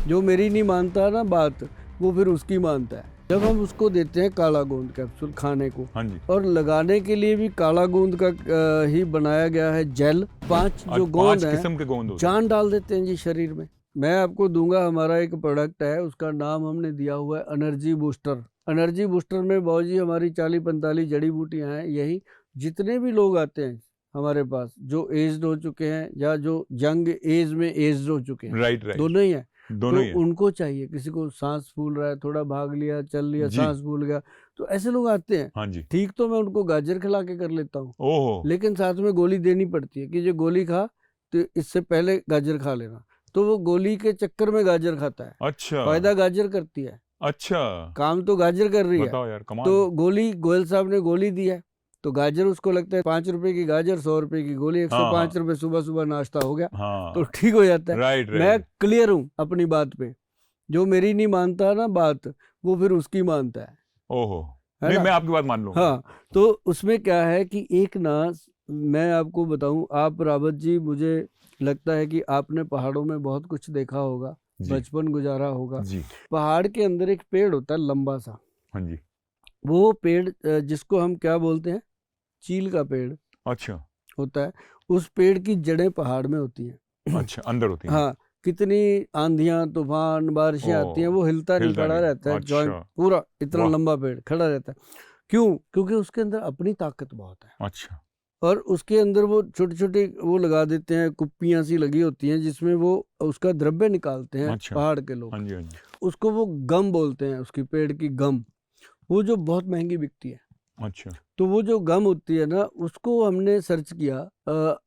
जो मेरी नहीं मानता ना बात, वो फिर उसकी मानता है। जब हम उसको देते हैं काला गोंद कैप्सूल खाने को, हाँ जी। और लगाने के लिए भी काला गोंद का ही बनाया गया है जेल। 5 जो गोंद 5 हैं किस्म के गोंद होते हैं। जान डाल देते हैं जी शरीर में। मैं आपको दूंगा, हमारा एक प्रोडक्ट है, उसका नाम हमने दिया हुआ है एनर्जी बूस्टर। एनर्जी बूस्टर में बाबूजी हमारी 40-45 जड़ी बूटियां हैं। यही जितने भी लोग आते हैं हमारे पास, जो एज्ड हो चुके हैं या जो यंग एज में एज्ड हो चुके हैं, राइट राइट, दोनों ही है, दोनों तो ही है। उनको चाहिए। किसी को सांस फूल रहा है, थोड़ा भाग लिया, चल लिया, जी। सांस फूल गया, तो ऐसे लोग आते हैं। हाँ जी। ठीक, तो मैं उनको गाजर खिला के कर लेता हूँ, ओहो। लेकिन साथ में गोली देनी पड़ती है कि जो गोली खा तो इससे पहले गाजर खा लेना। तो वो गोली के चक्कर में गाजर खाता है। अच्छा फायदा गाजर करती है, अच्छा, काम तो गाजर कर रही है। बताओ यार, कमाल तो है। गोली, गोयल साहब ने गोली दी है, तो गाजर उसको लगता है 5 रुपए की गाजर, 100 रुपए की गोली, हाँ 105 हाँ रुपए सुबह सुबह नाश्ता हो गया, तो हाँ, ठीक हो जाता है। राइट मैं राइट। क्लियर हूँ अपनी बात पे। जो मेरी नहीं मानता ना बात, वो फिर उसकी मानता ओहो, है नहीं ना। मैं आपकी बात मान लूंगा। हाँ, तो उसमें क्या है कि एक ना, मैं आपको बताऊं, आप रावत जी, मुझे लगता है कि आपने पहाड़ों में बहुत कुछ देखा होगा, जी बचपन गुजारा होगा। जी। पहाड़ के अंदर एक पेड़ होता है लंबा सा, हाँ जी। वो पेड़ जिसको हम क्या बोलते हैं, चील का पेड़ अच्छा होता है। उस पेड़ की जड़ें पहाड़ में होती हैं। अच्छा, अंदर होती हैं। हाँ, कितनी आंधियां तूफान बारिशें आती हैं, ओ, वो हिलता नहीं, हिलता खड़ा नहीं। रहता है, जॉइंट अच्छा। पूरा, इतना वाह। लंबा पेड़ खड़ा रहता है। क्यों? क्योंकि उसके अंदर अपनी ताकत बहुत है, अच्छा और उसके अंदर वो छोटे छोटे वो लगा देते हैं, कुप्पियां सी लगी होती हैं, जिसमें वो उसका द्रव्य निकालते हैं अच्छा। पहाड़ के हाँ लोग। जी हाँ जी। उसको वो गम बोलते हैं, उसकी पेड़ की गम, वो जो बहुत महंगी बिकती है। अच्छा तो वो जो गम होती है ना, उसको हमने सर्च किया।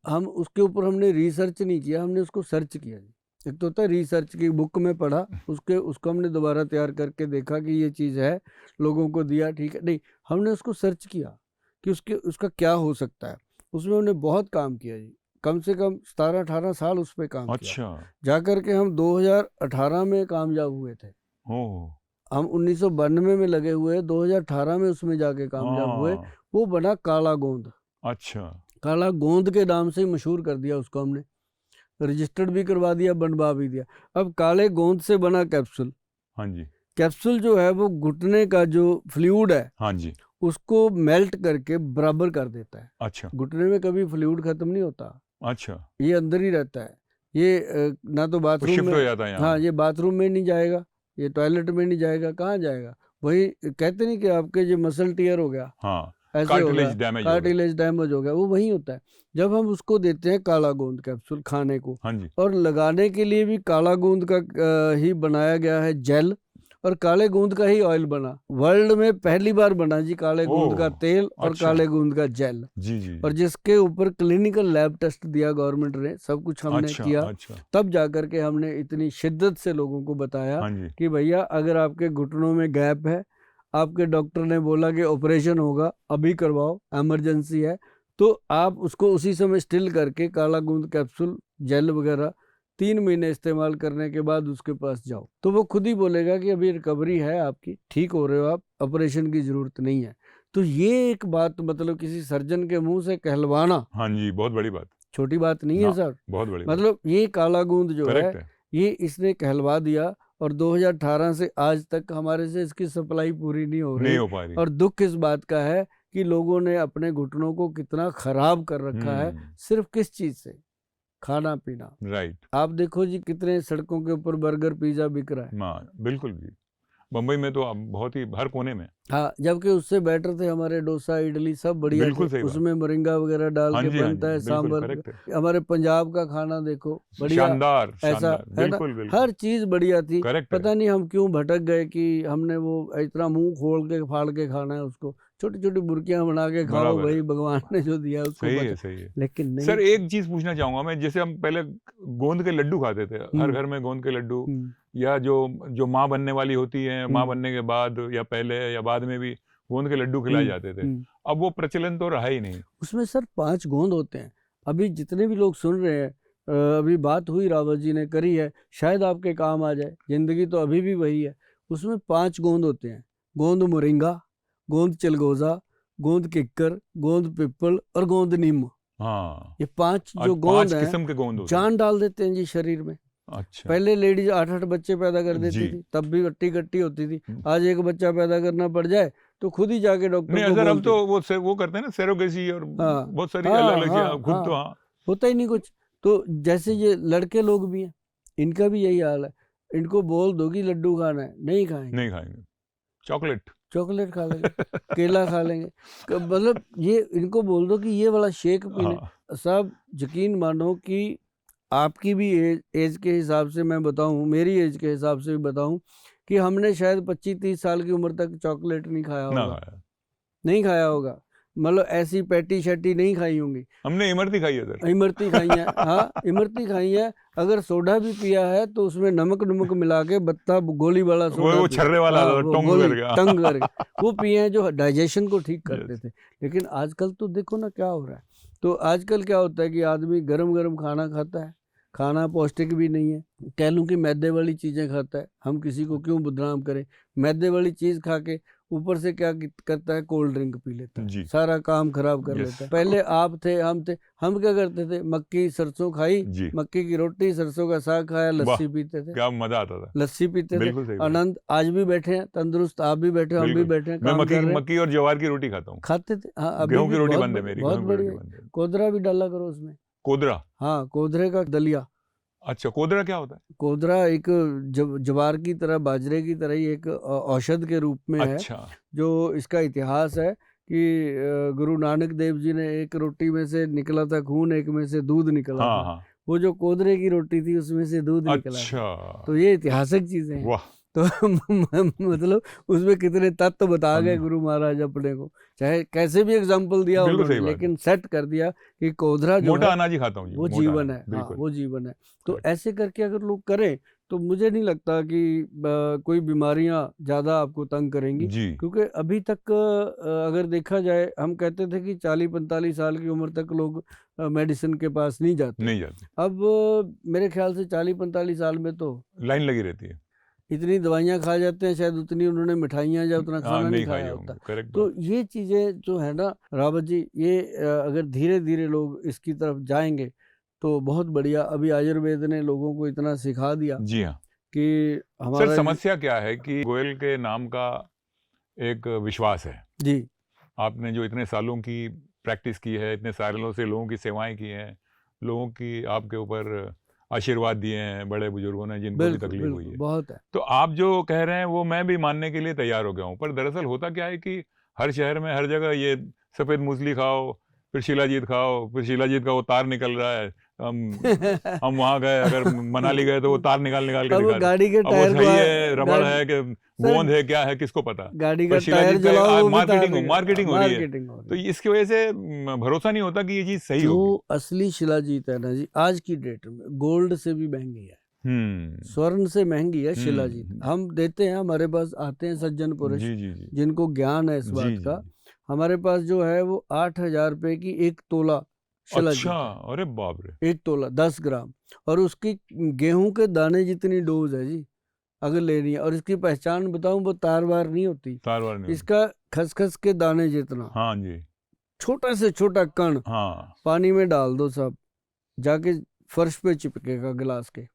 हम उसके ऊपर हमने रिसर्च नहीं किया, हमने उसको सर्च किया जी। एक तो होता है रिसर्च की बुक में पढ़ा, उसको हमने दोबारा तैयार करके देखा कि ये चीज़ है, लोगों को दिया, ठीक है। नहीं, हमने उसको सर्च किया कि उसका क्या हो सकता है। उसमें हमने बहुत काम किया जी, कम से कम 17-18 साल उस पर काम किया। अच्छा। जा करके हम 2018 में कामयाब हुए थे। ओह। हम 1992 में लगे हुए, 2018 में उसमें जाके कामयाब हुए। हाँ। वो बना काला गोंद। अच्छा। काला गोंद के नाम से ही मशहूर कर दिया उसको हमने, रजिस्टर्ड भी करवा दिया, बनवा भी दिया। अब काले गोंद से बना कैप्सूल। हाँ जी कैप्सूल जो है वो घुटने का जो फ्लूइड है हाँ जी। उसको मेल्ट करके बराबर कर देता है। अच्छा घुटने में कभी फ्लूइड खत्म नहीं होता, अच्छा, ये अंदर ही रहता है। ये ना तो वो बाथरूम शिफ्ट में, हो जाता है हाँ, यहाँ। ये बाथरूम में नहीं जाएगा, ये टॉयलेट में नहीं जाएगा, कहाँ जाएगा? वही कहते नहीं कि आपके जो मसल टीयर हो गया, हाँ, ऐसे हो गया, कार्टिलेज डैमेज हो गया। कार्टिलेज डैमेज हो गया, वो वहीं होता है। जब हम उसको देते हैं काला गोंद कैप्सूल खाने को, हाँ जी। और लगाने के लिए भी काला गोंद का ही बनाया गया है जेल, और काले गोंद का ही ऑयल बना, वर्ल्ड में पहली बार बना जी, काले गोंद का ओह। तेल और अच्छा। काले गोंद का जेल। जी जी और जी। जिसके ऊपर क्लिनिकल लैब टेस्ट दिया गवर्नमेंट ने, सब कुछ हमने अच्छा किया, अच्छा। तब जाकर के हमने इतनी शिद्दत से लोगों को बताया हाँ जी। कि भैया अगर आपके घुटनों में गैप है, आपके डॉक्टर ने बोला कि ऑपरेशन होगा, अभी करवाओ, इमरजेंसी है, तो आप उसको उसी समय स्टिल करके काला गूंद कैप्सूल जेल वगैरह 3 महीने इस्तेमाल करने के बाद उसके पास जाओ, तो वो खुद ही बोलेगा कि अभी रिकवरी है आपकी, ठीक हो रहे हो आप, ऑपरेशन की जरूरत नहीं है। तो ये एक बात, मतलब किसी सर्जन के मुंह से कहलवाना हाँ जी, बहुत बड़ी बात। छोटी बात नहीं है ना, सर। बहुत बड़ी बात। मतलब ये काला गूंद जो है, करेक्ट है। ये इसने कहलवा दिया, और 2018 से आज तक हमारे से इसकी सप्लाई पूरी नहीं हो नहीं रही। हो पा रही। और दुख इस बात का है कि लोगों ने अपने घुटनों को कितना खराब कर रखा है, सिर्फ किस चीज से? खाना पीना। राइट। आप देखो जी, कितने सड़कों के ऊपर बर्गर पिज्जा बिक रहा है। हाँ बिल्कुल भी, बम्बई में तो अब बहुत ही हर कोने में। हाँ, जबकि उससे बेटर थे हमारे डोसा इडली, सब बढ़िया थे, बिल्कुल सही बात। उसमें मोरिंगा वगैरह डाल हाँ के जी हाँ बनता जी, है, बिल्कुल सांबर। करेक्ट है। हमारे पंजाब का खाना देखो, बढ़िया, शानदार ऐसा शानदार, है ना, बिल्कुल बिल्कुल। हर चीज बढ़िया थी। करेक्ट है। पता नहीं हम क्यों भटक गए कि हमने वो इतना मुंह खोल के फाड़ के खाना है उसको, छोटी छोटी बुर्कियां बना के खाओ, बराबर भाई है। भगवान ने जो दिया उसको सही है पता। सही है। लेकिन नहीं। सर एक चीज पूछना चाहूंगा मैं, जैसे हम पहले गोंद के लड्डू खाते थे, हर घर में गोंद के लड्डू, हम्म, या जो जो माँ बनने वाली होती है, माँ हम्म, बनने के बाद या पहले या बाद में भी गोंद के लड्डू खिलाए हम्म, जाते थे। हम्म। अब वो प्रचलन तो रहा ही नहीं। उसमें सर 5 गोंद होते हैं। अभी जितने भी लोग सुन रहे हैं, अभी बात हुई, रावत जी ने करी है, शायद आपके काम आ जाए, जिंदगी तो अभी भी वही है। उसमें 5 गोंद होते हैं: गोंद मोरिंगा, गोंद चिलगोजा, गोंद किक्कर, गोंद पिपल और गोंद नीम। हाँ, ये 5 और जो 5 गोंद हैं किस्म के गोंद होते हैं। जान डाल देते हैं जी शरीर में। अच्छा पहले लेडीज 8-8 बच्चे पैदा कर देती जी। थी, तब भी कट्टी कट्टी होती थी। आज एक बच्चा पैदा करना पड़ जाए तो खुद ही जाके डॉक्टर नहीं को सर, अब बोलती तो वो करते हैं ना सेरोगेसी और हाँ बहुत सारी हाँ अलग अलग हाँ चीजें खुद तो हाँ, हाँ होता ही नहीं कुछ। तो जैसे ये लड़के लोग भी हैं, इनका भी यही हाल है। इनको बोल दो कि लड्डू खाना है, नहीं खाएंगे, नहीं खाएंगे, चॉकलेट चॉकलेट खा लेंगे, केला खा लेंगे। मतलब ये इनको बोल दो कि ये वाला शेक पी लें। हाँ साहब यकीन मानो कि आपकी भी एज के हिसाब से मैं बताऊं, मेरी एज के हिसाब से भी बताऊं कि हमने शायद 25-30 साल की उम्र तक चॉकलेट नहीं खाया ना होगा, खाया, नहीं खाया होगा। मतलब ऐसी पैटी शैटी नहीं खाई होंगी, हमने इमरती खाई है सर। इमरती खाई है। हाँ, इमरती खाई है। अगर सोडा भी पिया है तो उसमें नमक नमक मिला के बत्ता गोली वाला सोडा वो पिया। छर्रे वाला हाँ, आता था, वो टोंग गोली करके टंग करके वो पिए हैं, जो डाइजेशन को ठीक करते यस थे। लेकिन आजकल तो देखो ना क्या हो रहा है। तो आजकल क्या होता है कि आदमी गरम गरम खाना खाता है, खाना पौष्टिक भी नहीं है। कह लूँ कि मैदे वाली चीज़ें खाता है, हम किसी को क्यों बदनाम करें। मैदे वाली चीज़ खा के ऊपर से क्या करता है, कोल्ड ड्रिंक पी लेता है, जी सारा काम खराब कर यस लेता है। पहले आप थे, हम थे, हम क्या करते थे, मक्की सरसों खाई, जी, मक्की की रोटी सरसों का साग खाया, वाह लस्सी पीते थे, क्या मजा आता था, लस्सी पीते थे। बिल्कुल सही बात, आनंद आज भी बैठे हैं, तंदुरुस्त आप भी बैठे हो, हम भी बिल्कुल। बैठे हैं, मैं काम कर रहे हैं, मक्की और ज्वार की रोटी खाता हूँ, खाते थे। हाँ, अभी गेहूं भी की रोटी बहुत बंद है मेरी, बहुत गेहूं की रोटी बढ़िया। बंद है। कोदरा भी डाला करो उसमें। कोदरा, हाँ, कोदरे का दलिया। अच्छा कोदरा क्या होता है? कोदरा एक ज्वार की तरह, बाजरे की तरह ही एक औषध के रूप में है। अच्छा जो इसका इतिहास है कि गुरु नानक देव जी ने, एक रोटी में से निकला था खून, एक में से दूध निकला हाँ था। हाँ, वो जो कोदरे की रोटी थी उसमें से दूध निकला था। अच्छा तो ये ऐतिहासिक चीजें हैं। वाह, तो मतलब उसमें कितने तत्व बता गए हम गुरु महाराज अपने को। चाहे कैसे भी एग्जाम्पल दिया बिल्कुल उन्होंने, सही बात है। लेकिन सेट कर दिया कि कोदरा जो मोटा है अनाज ही खाता हूँ जी, वो मोटा जीवन अनाज है। हाँ, बिल्कुल वो जीवन है। तो करेक्ट। ऐसे करके अगर लोग करें तो मुझे नहीं लगता कि कोई बीमारियां ज़्यादा आपको तंग करेंगी। जी क्योंकि अभी तक अगर देखा जाए, हम कहते थे कि 40-45 साल की उम्र तक लोग मेडिसिन के पास नहीं जाते। नहीं जाते, अब मेरे ख्याल से 40-45 साल में तो लाइन लगी रहती है, इतनी दवाइयाँ खा जाते हैं, शायद उतनी उन्होंने मिठाइयाँ या उतना हाँ खाना नहीं नहीं खाई खाया होंगे, होता। करेक्ट तो बात, ये चीज़ें जो है ना रावत जी, ये अगर धीरे धीरे लोग इसकी तरफ जाएंगे तो बहुत बढ़िया। अभी आयुर्वेद ने लोगों को इतना सिखा दिया जी हाँ। कि सर हमारा समस्या क्या है कि गोयल के नाम का एक विश्वास है, जी आपने जो इतने सालों की प्रैक्टिस की है, इतने सालों से लोगों की सेवाएं की हैं, लोगों की आपके ऊपर आशीर्वाद दिए हैं बड़े बुजुर्गों ने जिनको भी बिल्कुल तकलीफ हुई बिल्कुल है, बहुत है। तो आप जो कह रहे हैं वो मैं भी मानने के लिए तैयार हो गया हूँ। पर दरअसल होता क्या है कि हर शहर में हर जगह ये सफ़ेद मूसली खाओ, फिर शिलाजीत खाओ, फिर शिलाजीत का वो तार निकल रहा है, हम वहाँ गए, अगर मनाली गए तो वो तार निकाल निकाल के अब वो दिखा रहे, गाड़ी के अब वो टायर को सही है, रबड़ गाड़ी है कि सर, गोंद है, क्या है, किसको पता। गाड़ी पर का टायर शिलाजीत का जलाओ वो भी तार मार्केटिंग हो रही है, मार्केटिंग हो तो रही है। इसकी वजह से भरोसा नहीं होता कि ये चीज़ सही जो होगी। असली शिलाजीत है ना जी, आज की डेट में गोल्ड से भी महंगी है, हम्म स्वर्ण से महंगी है शिलाजीत। हम्म, हम देते हैं, हमारे पास आते हैं सज्जन पुरुष जी जी जी जिनको ज्ञान है इस जी बात जी का। जी। हमारे पास जो है वो 8,000 रुपए की 1 तोला शिलाजीत अच्छा, है। अरे बाप रे, 1 तोला 10 ग्राम, और उसकी गेहूं के दाने जितनी डोज है जी, अगर लेनी है। और इसकी पहचान बताऊं, वो तार वार नहीं होती, तार वार नहीं होती। इसका खसखस के दाने जितना हाँ जी, छोटा से छोटा कण हाँ, पानी में डाल दो साहब, जाके फर्श पे चिपकेगा गिलास के,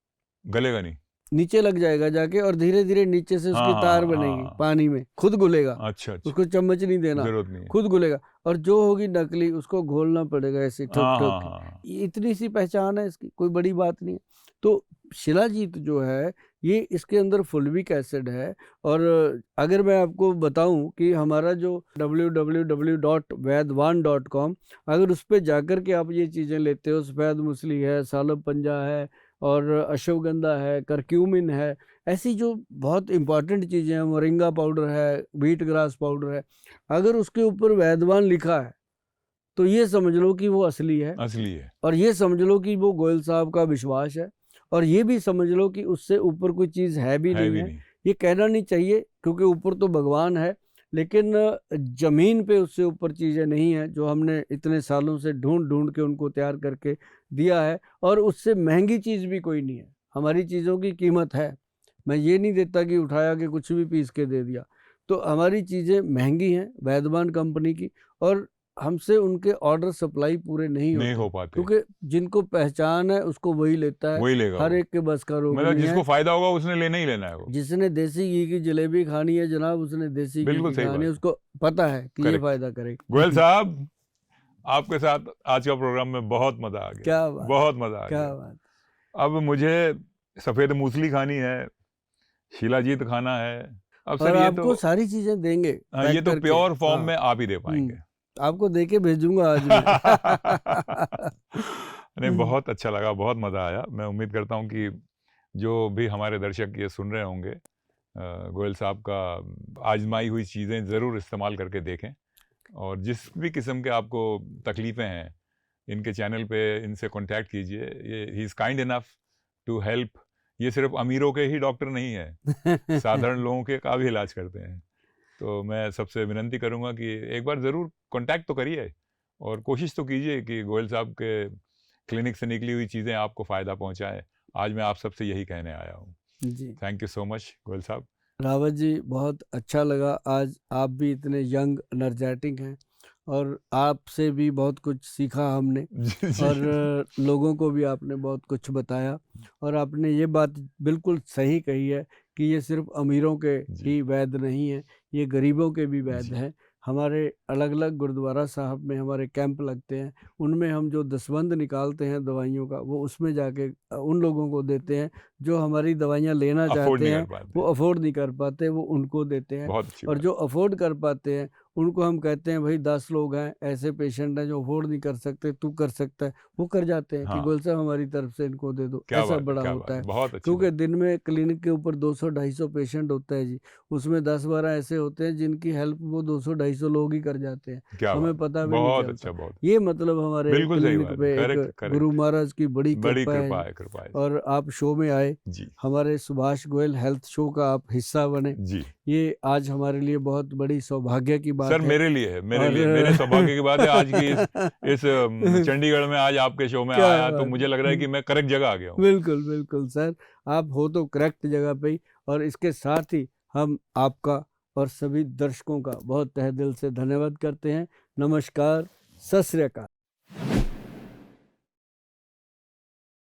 गलेगा नहीं, नीचे लग जाएगा जाके, और धीरे धीरे नीचे से हाँ उसकी तार हाँ बनेगी, हाँ, पानी में खुद घुलेगा। अच्छा अच्छा, उसको चम्मच नहीं देना, जरूरत नहीं है, खुद घुलेगा। और जो होगी नकली उसको घोलना पड़ेगा ऐसे ठोक हाँ ठोक हाँ के। हाँ, ये इतनी सी पहचान है इसकी, कोई बड़ी बात नहीं है। तो शिलाजीत जो है ये, इसके अंदर फुल्विक एसिड है। और अगर मैं आपको बताऊं कि हमारा जो www.vaidwan.com, अगर उस पर जाकर के आप ये चीज़ें लेते हो, सफ़ेद मूसली है, सालब पंजा है, और अश्वगंधा है, करक्यूमिन है, ऐसी जो बहुत इंपॉर्टेंट चीज़ें हैं, मोरिंगा पाउडर है, व्हीट ग्रास पाउडर है, अगर उसके ऊपर वैदवान लिखा है तो ये समझ लो कि वो असली है। असली है, और ये समझ लो कि वो गोयल साहब का विश्वास है। और ये भी समझ लो कि उससे ऊपर कोई चीज़ है भी नहीं है। नहीं, ये कहना नहीं चाहिए क्योंकि ऊपर तो भगवान है, लेकिन जमीन पे उससे ऊपर चीज़ें नहीं है जो हमने इतने सालों से ढूंढ ढूंढ के उनको तैयार करके दिया है। और उससे महंगी चीज़ भी कोई नहीं है। हमारी चीज़ों की कीमत है, मैं ये नहीं देता कि उठाया कि कुछ भी पीस के दे दिया। तो हमारी चीज़ें महंगी हैं वैदवान कंपनी की। और हमसे उनके ऑर्डर सप्लाई पूरे नहीं नहीं होते, हो पाते, क्योंकि जिनको पहचान है उसको वही लेता है, वही लेगा हर वो। एक के बस का रोग मतलब नहीं जिसको है। फायदा होगा उसने लेना ही लेना है वो। जिसने देसी घी की जलेबी खानी है जनाब, उसने देसी घी बिल्कुल की सही खानी बात है, है, उसको पता है कि ये करेक्ट। फायदा करेगी। गोयल साहब, आपके साथ आज का प्रोग्राम में बहुत मजा आ गया, क्या बात, बहुत मजा आ क्या गया। बात। अब मुझे सफेद मूसली खानी है, शिलाजीत खाना है। अब और सर ये आपको तो सारी चीजें देंगे हाँ, पैक ये तो करके। प्योर फॉर्म हाँ, में आप ही दे पाएंगे। आपको दे के भेजूंगा आज मैं। नहीं, बहुत अच्छा लगा, बहुत मजा आया। मैं उम्मीद करता हूँ कि जो भी हमारे दर्शक ये सुन रहे होंगे, गोयल साहब का आजमाई हुई चीज़ें ज़रूर इस्तेमाल करके देखें, और जिस भी किस्म के आपको तकलीफ़ें हैं, इनके चैनल पे इनसे कांटेक्ट कीजिए। ये he is kind enough to help. ये सिर्फ अमीरों के ही डॉक्टर नहीं है, साधारण लोगों के का भी इलाज करते हैं। तो मैं सबसे विनंती करूंगा कि एक बार ज़रूर कांटेक्ट तो करिए, और कोशिश तो कीजिए कि गोयल साहब के क्लिनिक से निकली हुई चीज़ें आपको फ़ायदा पहुंचाएं। आज मैं आप सबसे यही कहने आया हूँ। जी, thank you so much Goyal साहब। रावत जी, बहुत अच्छा लगा। आज आप भी इतने यंग एनर्जेटिक हैं, और आपसे भी बहुत कुछ सीखा हमने, जी और लोगों को भी आपने बहुत कुछ बताया। और आपने ये बात बिल्कुल सही कही है कि ये सिर्फ अमीरों के जी ही वैद्य नहीं है, ये गरीबों के भी वैद्य जी हैं। हमारे अलग अलग गुरुद्वारा साहब में हमारे कैंप लगते हैं, उनमें हम जो दसबंद निकालते हैं दवाइयों का, वो उसमें जाके उन लोगों को देते हैं जो हमारी दवाइयाँ लेना अफोर्ड चाहते नहीं हैं, कर पाते। वो अफोर्ड नहीं कर पाते, वो उनको देते हैं। बहुत अच्छी और बात। जो अफोर्ड कर पाते हैं उनको हम कहते हैं भाई 10 लोग हैं ऐसे पेशेंट हैं जो अफोर्ड नहीं कर सकते, तू कर सकता है, वो कर जाते हैं कि हाँ, गोयल साहब हमारी तरफ से इनको दे दो। क्या ऐसा बात है, बड़ा क्या होता बात है, है, बहुत अच्छी क्योंकि बात। दिन में क्लिनिक के ऊपर 200-250 पेशेंट होता है जी, उसमें 10-12 ऐसे होते हैं जिनकी हेल्प वो 200-250 लोग ही कर जाते हैं, क्या हमें बात है, पता भी नहीं बहुत चलता। अच्छा, बहुत ये मतलब हमारे बिल्कुल सही क्लिनिक बात है, पे एक करेक्ट करेक्ट। गुरु महाराज की बड़ी बड़ी कृपा है कृपा जी। है, कृपा है। और आप शो में आए, जी हमारे सुभाष गोयल हेल्थ शो का आप हिस्सा बने, जी ये आज हमारे लिए बहुत बड़ी सौभाग्य की बात सर, है। मेरे लिए है, मेरे और लिए, मेरे सौभाग्य की बात है आज की इस चंडीगढ़ में आज आपके शो में क्या आया, तो बात मुझे लग रहा है है। कि मैं करेक्ट जगह आ गया हूँ। बिल्कुल बिल्कुल सर, आप हो तो करेक्ट जगह पे ही। और इसके साथ ही हम आपका और सभी दर्शकों का बहुत तहे दिल से धन्यवाद करते हैं। नमस्कार, सत श्री अकाल।